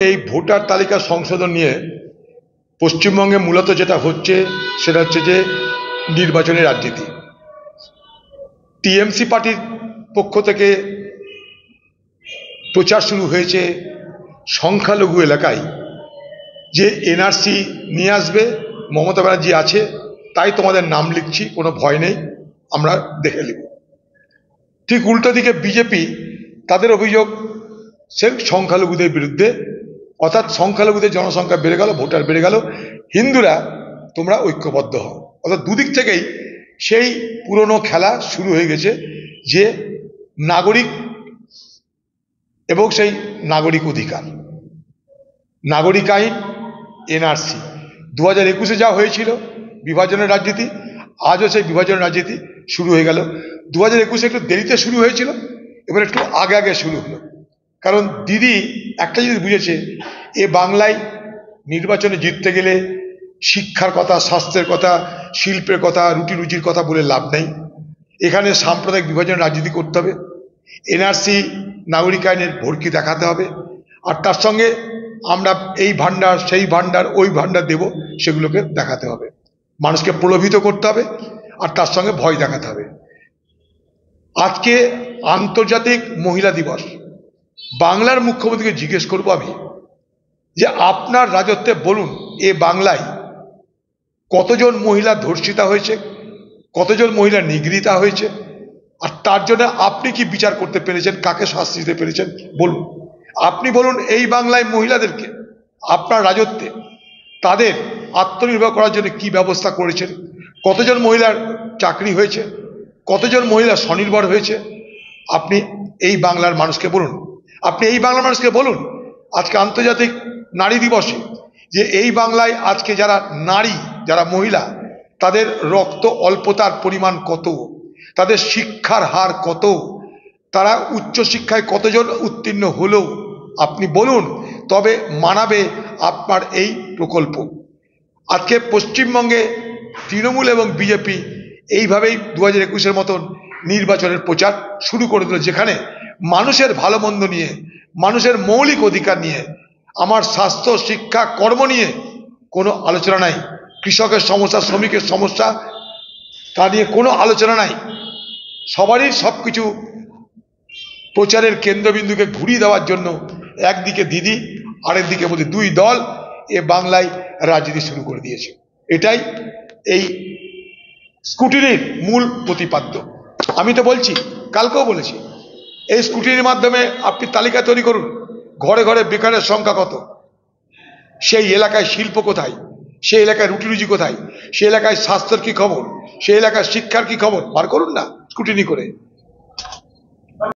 এই ভোটার তালিকা সংশোধন নিয়ে পশ্চিমবঙ্গে মূলত যেটা হচ্ছে সেটা হচ্ছে যে নির্বাচনের রাজনীতি। টিএমসি পার্টির পক্ষ থেকে প্রচার শুরু হয়েছে সংখ্যালঘু এলাকায় যে এনআরসি নিয়ে আসবে, মমতা ব্যানার্জি আছে তাই তোমাদের নাম লিখছি, কোনো ভয় নেই, আমরা দেখে নেব। ঠিক উল্টো দিকে বিজেপি, তাদের অভিযোগ সে সংখ্যালঘুদের বিরুদ্ধে, অর্থাৎ সংখ্যালঘুদের জনসংখ্যা বেড়ে গেল, ভোটার বেড়ে গেল, হিন্দুরা তোমরা ঐক্যবদ্ধ হও। অর্থাৎ দুদিক থেকেই সেই পুরনো খেলা শুরু হয়ে গেছে যে নাগরিক এবং সেই নাগরিক অধিকার, নাগরিক আইন, এনআরসি 2021-এ যা হয়েছিল বিভাজনের রাজনীতি, আজও সেই বিভাজনের রাজনীতি শুরু হয়ে গেল। 2021-এ একটু দেরিতে শুরু হয়েছিল, এবার একটু আগে আগে শুরু হলো। কারণ দিদি একটা জিনিস বুঝেছে, এ বাংলায় নির্বাচনে জিততে গেলে শিক্ষার কথা, স্বাস্থ্যের কথা, শিল্পের কথা, রুটি রুজির কথা বলে লাভ নেই। এখানে সাম্প্রদায়িক বিভাজনের রাজনীতি করতে হবে, এনআরসি নাগরিক আইনের ভর্তি দেখাতে হবে, আর তার সঙ্গে আমরা এই ভান্ডার সেই ভান্ডার ওই ভান্ডার দেব, সেগুলোকে দেখাতে হবে, মানুষকে প্রলোভিত করতে হবে, আর তার সঙ্গে ভয় দেখাতে হবে। আজকে আন্তর্জাতিক মহিলা দিবস, বাংলার মুখ্যমন্ত্রীকে জিজ্ঞেস করব আমি যে আপনার রাজত্বে বলুন এ বাংলায় কতজন মহিলা ধর্ষিতা হয়েছে, কতজন মহিলা নিগৃহীতা হয়েছে, আর তার জন্য আপনি কি বিচার করতে পেরেছেন, কাকে শাস্তি দিতে পেরেছেন বলুন। আপনি বলুন এই বাংলায় মহিলাদেরকে আপনার রাজত্বে তাদের আত্মনির্ভর করার জন্য কি ব্যবস্থা করেছেন, কতজন মহিলার চাকরি হয়েছে, কতজন মহিলা স্বনির্ভর হয়েছে, আপনি এই বাংলার মানুষকে বলুন। আপনি এই বাংলার মানুষকে বলুন আজকে আন্তর্জাতিক নারী দিবসে যে এই বাংলায় আজকে যারা নারী, যারা মহিলা, তাদের রক্ত অল্পতার পরিমাণ কত, তাদের শিক্ষার হার কত, তারা উচ্চশিক্ষায় কতজন উত্তীর্ণ হলো, আপনি বলুন, তবে মানাবে আপনার এই প্রকল্প। আজকে পশ্চিমবঙ্গে তৃণমূল এবং বিজেপি এইভাবেই 2021-এর মতন নির্বাচনের প্রচার শুরু করে দিল, যেখানে মানুষের ভালো মন্দ নিয়ে, মানুষের মৌলিক অধিকার নিয়ে, আমার স্বাস্থ্য, শিক্ষা, কর্ম নিয়ে কোনো আলোচনা নাই, কৃষকের সমস্যা, শ্রমিকের সমস্যা, তা নিয়ে কোনো আলোচনা নাই। সবারই সব কিছু প্রচারের কেন্দ্রবিন্দুকে ঘুরিয়ে দেওয়ার জন্য একদিকে দিদি, আরেকদিকে বলছে দুই দল এ বাংলায় রাজনীতি শুরু করে দিয়েছে। এটাই এই স্কুটিনির মূল প্রতিপাদ্য। আমি তো বলছি, কালকেও বলেছি, এই স্কুটিনির মাধ্যমে আপনি তালিকা তৈরি করুন, ঘরে ঘরে বেকারের সংখ্যা কত, সেই এলাকায় শিল্প কোথায়, সেই এলাকায় রুটি রুজি কোথায়, সেই এলাকায় স্বাস্থ্যের কি খবর, সেই এলাকায় শিক্ষার কি খবর, বার করুন না স্কুটিনি করে।